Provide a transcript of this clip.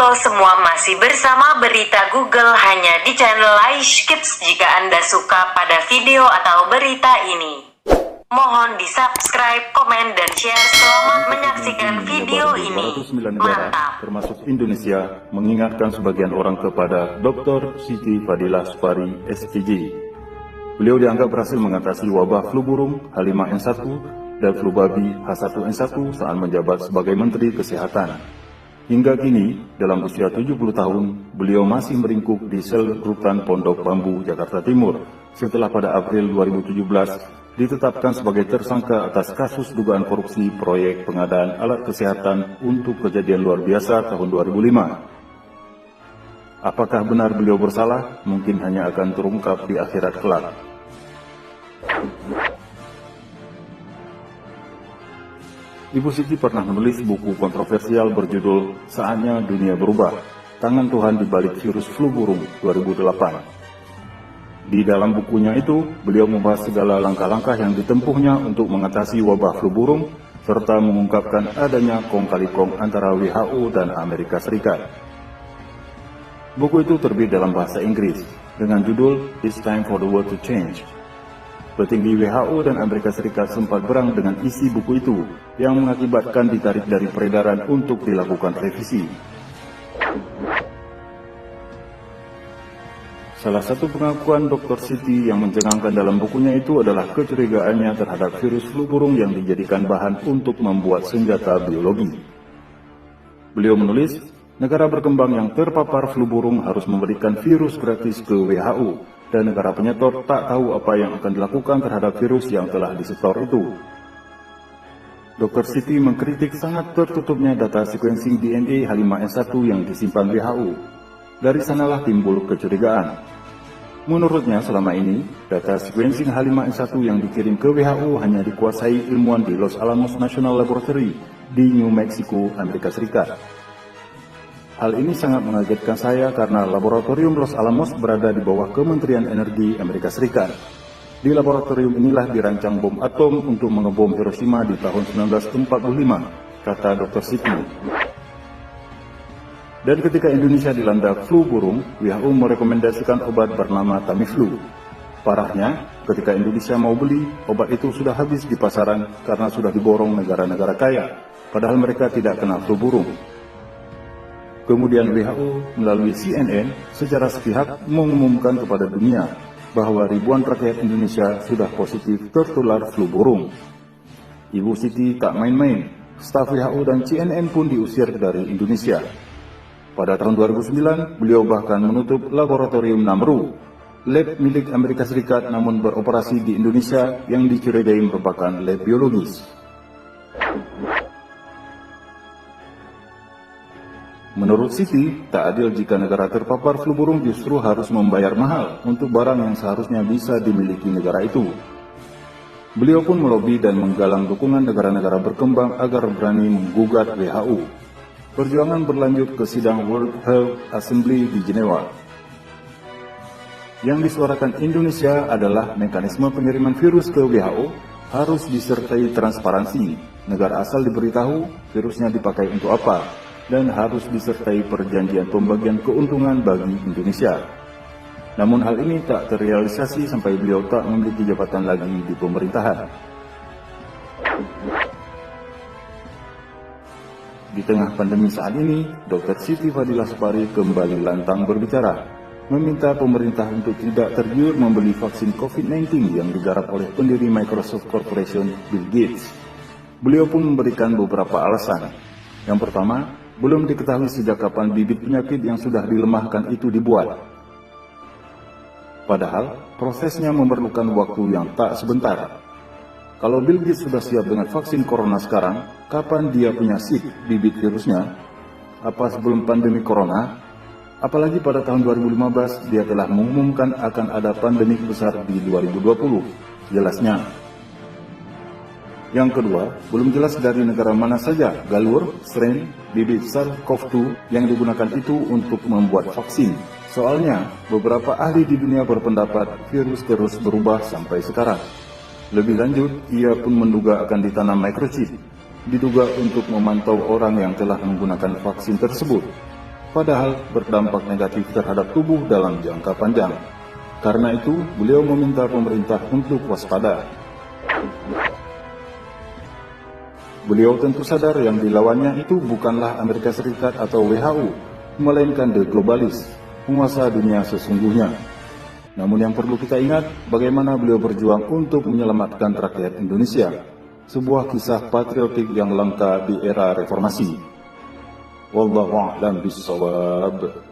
Halo semua, masih bersama berita Google hanya di channel Aish Kids. Jika Anda suka pada video atau berita ini, mohon di subscribe, komen, dan share. Selamat menyaksikan video ini. 209 negara, Mantap. termasuk Indonesia, mengingatkan sebagian orang kepada Dr. Siti Fadilah Supari, SPJ. Beliau dianggap berhasil mengatasi wabah flu burung H5N1 dan flu babi H1N1 saat menjabat sebagai Menteri Kesehatan. Hingga kini, dalam usia 70 tahun, beliau masih meringkuk di sel rutan Pondok Bambu, Jakarta Timur, setelah pada April 2017 ditetapkan sebagai tersangka atas kasus dugaan korupsi proyek pengadaan alat kesehatan untuk kejadian luar biasa tahun 2005. Apakah benar beliau bersalah? Mungkin hanya akan terungkap di akhirat kelak. Ibu Siti pernah menulis buku kontroversial berjudul Saatnya Dunia Berubah, Tangan Tuhan di Balik Virus Flu Burung 2008. Di dalam bukunya itu, beliau membahas segala langkah-langkah yang ditempuhnya untuk mengatasi wabah flu burung, serta mengungkapkan adanya kong kali kong antara WHO dan Amerika Serikat. Buku itu terbit dalam bahasa Inggris, dengan judul It's Time for the World to Change. Petinggi WHO dan Amerika Serikat sempat berang dengan isi buku itu, yang mengakibatkan ditarik dari peredaran untuk dilakukan revisi. Salah satu pengakuan Dr. Siti yang mencengangkan dalam bukunya itu adalah kecurigaannya terhadap virus flu burung yang dijadikan bahan untuk membuat senjata biologi. Beliau menulis, negara berkembang yang terpapar flu burung harus memberikan virus gratis ke WHO, dan negara penyetor tak tahu apa yang akan dilakukan terhadap virus yang telah disetor itu. Dr. Siti mengkritik sangat tertutupnya data sequencing DNA H5N1 yang disimpan WHO. Dari sanalah timbul kecurigaan. Menurutnya selama ini, data sequencing H5N1 yang dikirim ke WHO hanya dikuasai ilmuwan di Los Alamos National Laboratory di New Mexico, Amerika Serikat. Hal ini sangat mengagetkan saya karena laboratorium Los Alamos berada di bawah Kementerian Energi Amerika Serikat. Di laboratorium inilah dirancang bom atom untuk mengebom Hiroshima di tahun 1945, kata Dr. Siti. Dan ketika Indonesia dilanda flu burung, WHO merekomendasikan obat bernama Tamiflu. Parahnya, ketika Indonesia mau beli, obat itu sudah habis di pasaran karena sudah diborong negara-negara kaya, padahal mereka tidak kena flu burung. Kemudian WHO melalui CNN secara sepihak mengumumkan kepada dunia bahwa ribuan rakyat Indonesia sudah positif tertular flu burung. Ibu Siti tak main-main, staf WHO dan CNN pun diusir dari Indonesia. Pada tahun 2009, beliau bahkan menutup laboratorium Namru, lab milik Amerika Serikat namun beroperasi di Indonesia yang dicurigai merupakan lab biologis. Menurut Siti, tak adil jika negara terpapar flu burung justru harus membayar mahal untuk barang yang seharusnya bisa dimiliki negara itu. Beliau pun melobi dan menggalang dukungan negara-negara berkembang agar berani menggugat WHO. Perjuangan berlanjut ke sidang World Health Assembly di Jenewa. Yang disuarakan Indonesia adalah mekanisme pengiriman virus ke WHO harus disertai transparansi. Negara asal diberitahu virusnya dipakai untuk apa, dan harus disertai perjanjian pembagian keuntungan bagi Indonesia. Namun hal ini tak terrealisasi sampai beliau tak memiliki jabatan lagi di pemerintahan. Di tengah pandemi saat ini, Dr. Siti Fadilah Supari kembali lantang berbicara, meminta pemerintah untuk tidak tergiur membeli vaksin COVID-19 yang digarap oleh pendiri Microsoft Corporation, Bill Gates. Beliau pun memberikan beberapa alasan. Yang pertama, belum diketahui sejak kapan bibit penyakit yang sudah dilemahkan itu dibuat. Padahal, prosesnya memerlukan waktu yang tak sebentar. Kalau Bill Gates sudah siap dengan vaksin corona sekarang, kapan dia punya sip bibit virusnya? Apa sebelum pandemi corona? Apalagi pada tahun 2015, dia telah mengumumkan akan ada pandemi besar di 2020. Jelasnya. Yang kedua, belum jelas dari negara mana saja galur, strain, bibit SARS-CoV-2 yang digunakan itu untuk membuat vaksin. Soalnya, beberapa ahli di dunia berpendapat virus terus berubah sampai sekarang. Lebih lanjut, ia pun menduga akan ditanam microchip, diduga untuk memantau orang yang telah menggunakan vaksin tersebut. padahal berdampak negatif terhadap tubuh dalam jangka panjang. Karena itu, beliau meminta pemerintah untuk waspada. Beliau tentu sadar yang dilawannya itu bukanlah Amerika Serikat atau WHO, melainkan the globalis, penguasa dunia sesungguhnya. Namun yang perlu kita ingat, bagaimana beliau berjuang untuk menyelamatkan rakyat Indonesia, sebuah kisah patriotik yang langka di era reformasi. Wallahu a'lam bishawab.